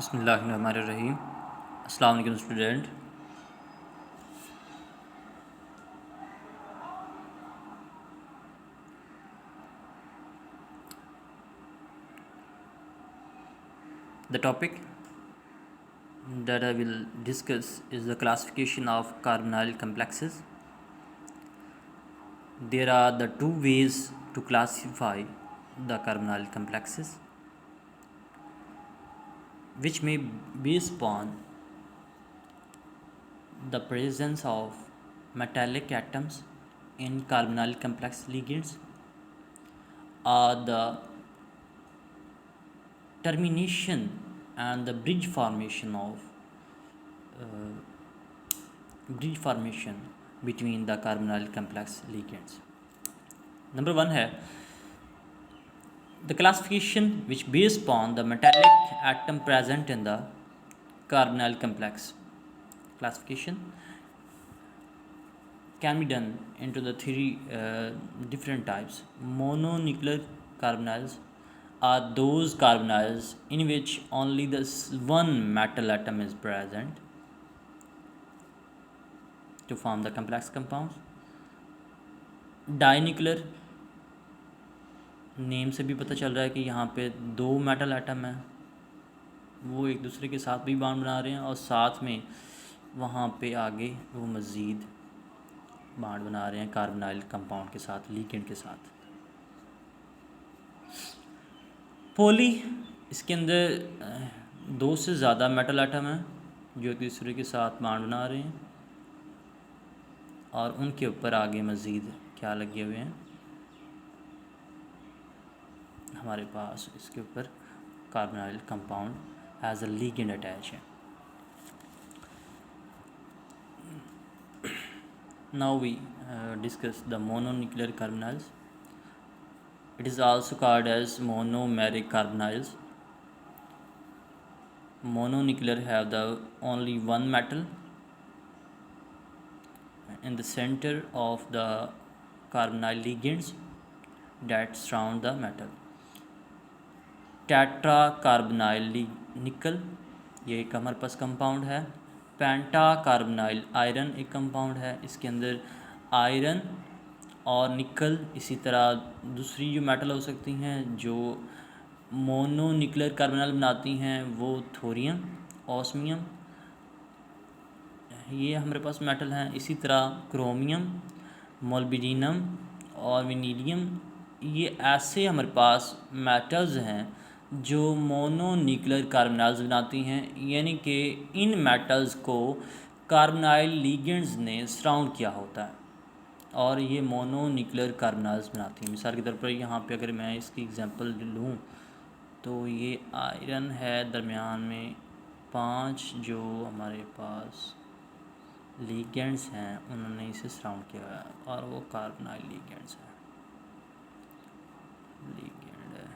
बिस्मिल्लाहिर्रहमानिर्रहीम। अस्सलाम वालेकुम student. The topic that I will discuss is the classification of carbonyl complexes. There are the two ways to classify the carbonyl complexes, which may be based upon the presence of metallic atoms in carbonyl complex ligands or the termination and the bridge formation between the carbonyl complex ligands. Number one है the classification which based upon the metallic atom present in the carbonyl complex. Classification can be done into the three different types. Mononuclear carbonyls are those carbonyls in which only the one metal atom is present to form the complex compounds. Dinuclear, name से भी पता चल रहा है कि यहाँ पे दो मेटल एटम हैं, वो एक दूसरे के साथ भी बॉन्ड बना रहे हैं और साथ में वहाँ पे आगे वो मज़ीद बॉन्ड बना रहे हैं कार्बोनाइल कंपाउंड के साथ, लिगेंड के साथ. पॉली, इसके अंदर दो से ज़्यादा मेटल एटम हैं जो एक दूसरे के साथ बॉन्ड बना रहे हैं और उनके ऊपर आगे मज़ीद क्या लगे हुए हैं, हमारे पास इसके ऊपर carbonyl compound as a ligand attach है. Now we discuss the mononuclear carbonyls. It is also called as monomeric carbonyls. Mononuclear have the only one metal in the center of the carbonyl ligands that surround the metal. Tetra carbonyl निकल, ये एक हमारे पास compound है. पेंटा carbonyl iron एक compound है, इसके अंदर iron और निकल, इसी तरह दूसरी जो मेटल हो सकती हैं जो मोनोन्यूक्लियर कार्बोनाइल बनाती हैं वो थोरियम, ऑस्मियम, ये हमारे पास मेटल हैं. इसी तरह क्रोमियम, मोल्बिडिनम और विनीडियम, ये ऐसे हमारे पास मेटल्स हैं जो मोनोन्यूक्लियर कार्बोनाइल्स बनाती हैं, यानी कि इन मेटल्स को कार्बोनाइल लिगेंड्स ने सराउंड किया होता है और ये मोनोन्यूक्लियर कार्बोनाइल्स बनाती हैं. मिसाल के तौर पर यहाँ पे अगर मैं इसकी एग्जांपल लूँ तो ये आयरन है, दरमियान में 5 जो हमारे पास लिगेंड्स हैं उन्होंने इसे सराउंड किया है और वो कार्बोनाइल लिगेंड्स हैं. लिगेंड है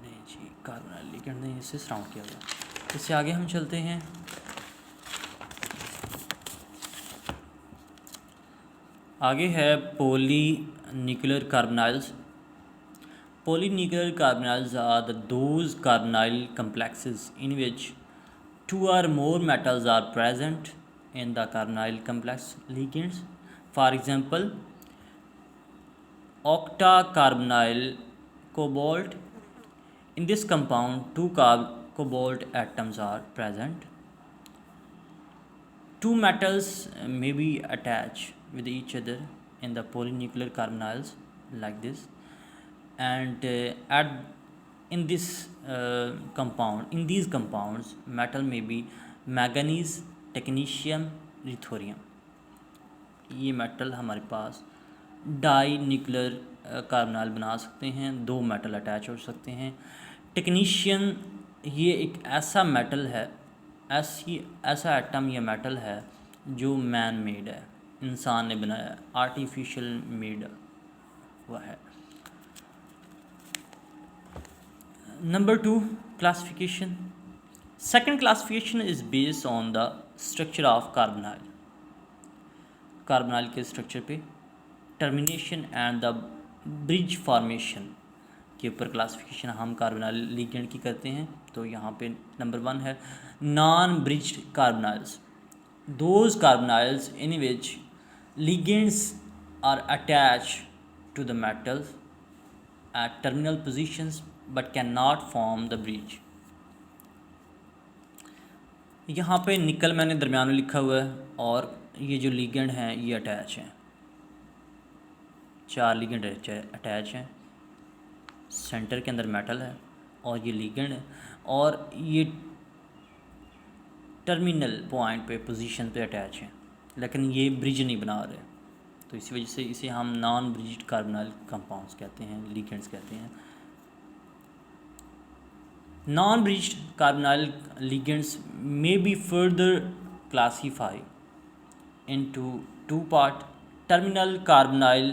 नहीं जी, कार्बोनाइल लिगेंड ने इसे सराउंड किया हुआ. इससे आगे हम चलते हैं. आगे है polynuclear carbonyls. Polynuclear carbonyls are those carbonyl complexes in which two or more metals are present in the carbonyl complex ligands. For example, octacarbonyl cobalt. In this compound, two cobalt atoms are present. Two metals may be attached with each other in the polynuclear carbonyls like this, and in these compounds metal may be manganese, technetium, लिथोरियम. ये metal हमारे पास die nuclear carbonyl बना सकते हैं, दो metal attach हो सकते हैं. Technician, ये एक ऐसा मेटल है, ऐसा एटम या मेटल है जो मैन मेड है, इंसान ने बनाया है, आर्टिफिशियल मेड हुआ है. Number 2, classification. Second classification is based on the structure of carbonyl. Carbonyl के स्ट्रक्चर पे termination and the bridge formation के ऊपर क्लासिफिकेशन हम कार्बोनाइल लिगेंड की करते हैं। तो यहाँ पे नंबर 1 है non bridged carbonyls, those carbonyls in which ligands are attached to the metals at terminal positions but cannot form the bridge। यहाँ पे निकल मैंने दरमियान में लिखा हुआ है और ये जो लिगेंड हैं ये अटैच हैं, 4 लिगेंड अटैच हैं, सेंटर के अंदर मेटल है और ये लिगेंड है और ये टर्मिनल पॉइंट पे पोजीशन पे अटैच हैं, लेकिन ये ब्रिज नहीं बना रहे। तो इसी वजह से इसे हम नॉन ब्रिज्ड कार्बोनाइल कंपाउंड्स कहते हैं, लिगेंड्स कहते हैं। Non bridged carbonyl ligands may be further classified into 2 part, terminal carbonyl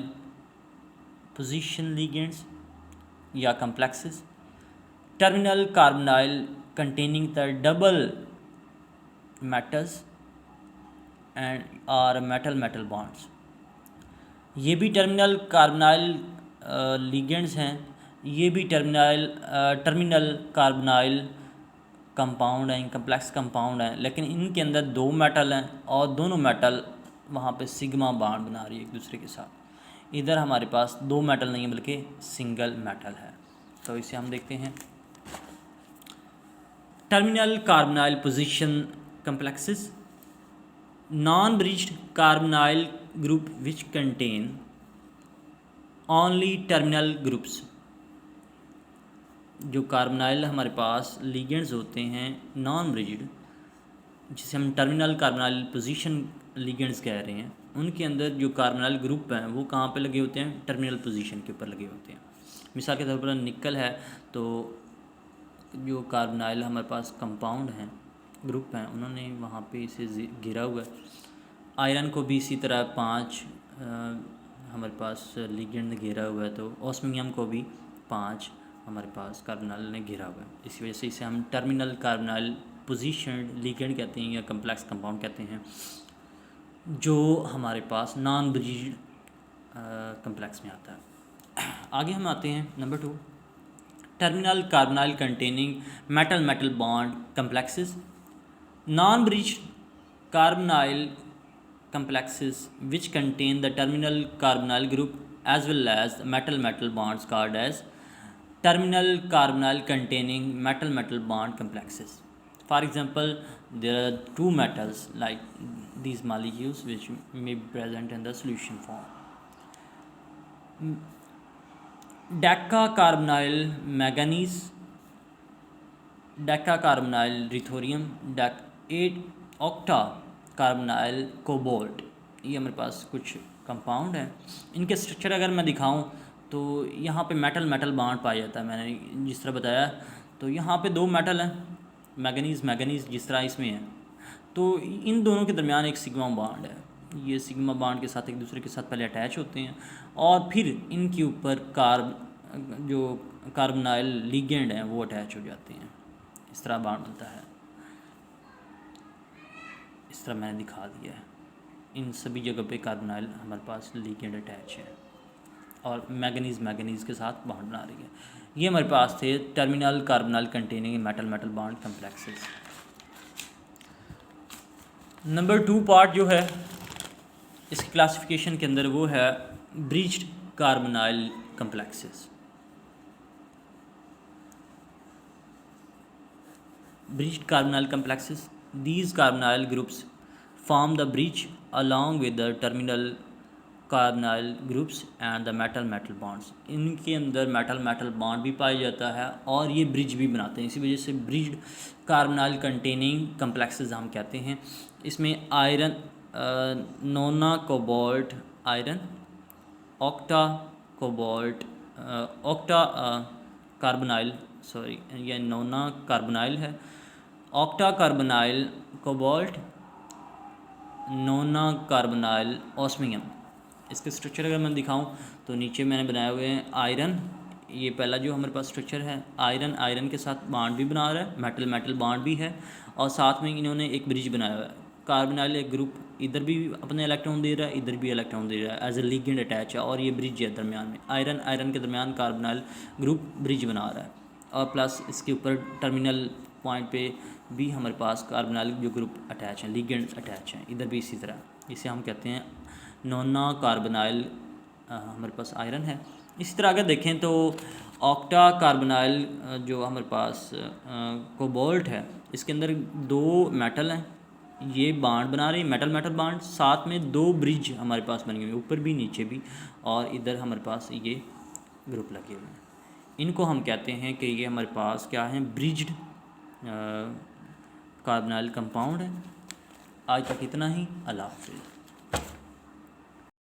position ligands या complexes, terminal carbonyl containing the double metals and are metal bonds। ये भी टर्मिनल कार्बोनाइल लिगेंड्स हैं, ये भी टर्मिनल कार्बोनाइल कंपाउंड हैं, complex compound हैं, लेकिन इनके अंदर 2 मेटल हैं और दोनों मेटल वहाँ पे सिग्मा बॉन्ड बना रही है एक दूसरे के साथ। इधर हमारे पास 2 मेटल नहीं है बल्कि सिंगल मेटल है। तो इसे हम देखते हैं। Terminal carbonyl position complexes, non bridged carbonyl group which contain only terminal groups. जो कार्बोनाइल हमारे पास लिगेंड्स होते हैं नॉन ब्रिज्ड, जिसे हम टर्मिनल कार्बोनाइल पोजीशन लिगेंड्स कह रहे हैं, उनके अंदर जो कार्बोनाइल ग्रुप हैं वो कहाँ पे लगे होते हैं? टर्मिनल पोजीशन के ऊपर लगे होते हैं। मिसाल के तौर पर निकल है तो जो कार्बोनाइल हमारे पास कंपाउंड हैं, ग्रुप हैं, उन्होंने वहाँ पे इसे घिरा हुआ है। आयरन को भी इसी तरह 5 हमारे पास लिगेंड ने घेरा हुआ है, तो ऑस्मियम को भी 5 हमारे पास कार्बोनाइल ने घेरा हुआ है। इसी वजह से इसे हम टर्मिनल कार्बोनाइल पोजीशन लिगेंड कहते हैं या कम्प्लेक्स कंपाउंड कहते हैं, जो हमारे पास नॉन ब्रिज्ड कम्प्लेक्स में आता है। आगे हम आते हैं number 2, terminal carbonyl containing metal bond complexes, non bridged carbonyl complexes which contain the terminal carbonyl group as well as metal bonds called as terminal carbonyl containing metal bond complexes। For example, there are 2 metals like these molecules which may be present in the solution form। Decacarbonyl manganese, decacarbonyl lithium, 8 octa carbonyl cobalt, ये हमारे पास कुछ compound हैं। इनके structure अगर मैं दिखाऊं तो यहाँ पे मेटल बॉन्ड पाया जाता है, मैंने जिस तरह बताया। तो यहाँ पे 2 मेटल हैं, मैंगनीज जिस तरह इसमें है, तो इन दोनों के दरमियान एक सिग्मा बॉन्ड है। ये सिग्मा बॉन्ड के साथ एक दूसरे के साथ पहले अटैच होते हैं और फिर इनके ऊपर जो कार्बोनाइल लिगेंड हैं वो अटैच हो जाते हैं। इस तरह बॉन्ड बनता है, इस तरह मैंने दिखा दिया है। इन सभी जगह पे कार्बोनाइल हमारे पास लिगेंड अटैच है और मैंगनीज के साथ बॉन्ड बना रही है। ये हमारे पास थे terminal carbonyl containing metal bond complexes. Number 2 part जो है इसकी क्लासिफिकेशन के अंदर वो है bridged carbonyl complexes. Bridged carbonyl complexes, these carbonyl groups form the bridge along with the terminal carbonyl groups and the metal bonds। इनके अंदर metal bond भी पाया जाता है और ये ब्रिज भी बनाते हैं। इसी वजह से ब्रिज्ड कार्बोनाइल कंटेनिंग कम्प्लेक्सेस हम कहते हैं। इसमें iron, nona cobalt iron, octa cobalt, octa carbonyl ये नोना कार्बोनाइल है, octa carbonyl cobalt, nona carbonyl osmium. इसके स्ट्रक्चर अगर मैं दिखाऊं तो नीचे मैंने बनाए हुए हैं आयरन, ये पहला जो हमारे पास स्ट्रक्चर है आयरन के साथ बॉन्ड भी बना रहा है, मेटल बॉन्ड भी है और साथ में इन्होंने एक ब्रिज बनाया हुआ है कार्बोनाइल एक ग्रुप इधर भी अपने इलेक्ट्रॉन दे रहा है, इधर भी इलेक्ट्रॉन दे रहा है, एज ए लिगेंड अटैच है, और ये ब्रिज है दरमियान में, आयरन के दरमियान कार्बोनाइल ग्रुप ब्रिज बना रहा है। और प्लस इसके ऊपर टर्मिनल पॉइंट पे भी हमारे पास कार्बोनाइल जो ग्रुप अटैच हैं, लिगेंड अटैच हैं, इधर भी इसी तरह। इसे हम कहते हैं नॉना कार्बोनाइल, हमारे पास आयरन है। इसी तरह अगर देखें तो ऑक्टा कार्बोनाइल जो हमारे पास कोबाल्ट है, इसके अंदर 2 मेटल हैं, ये बांड बना रहे हैं, मेटल मेटल बांड, साथ में 2 ब्रिज हमारे पास बने हुए, ऊपर भी नीचे भी, और इधर हमारे पास ये ग्रुप लगे हुए हैं। इनको हम कहते हैं कि ये हमारे पास क्या है, ब्रिज्ड कार्बोनाइल कंपाउंड है। आज तक इतना ही। अल्लाह हाफ़िज़।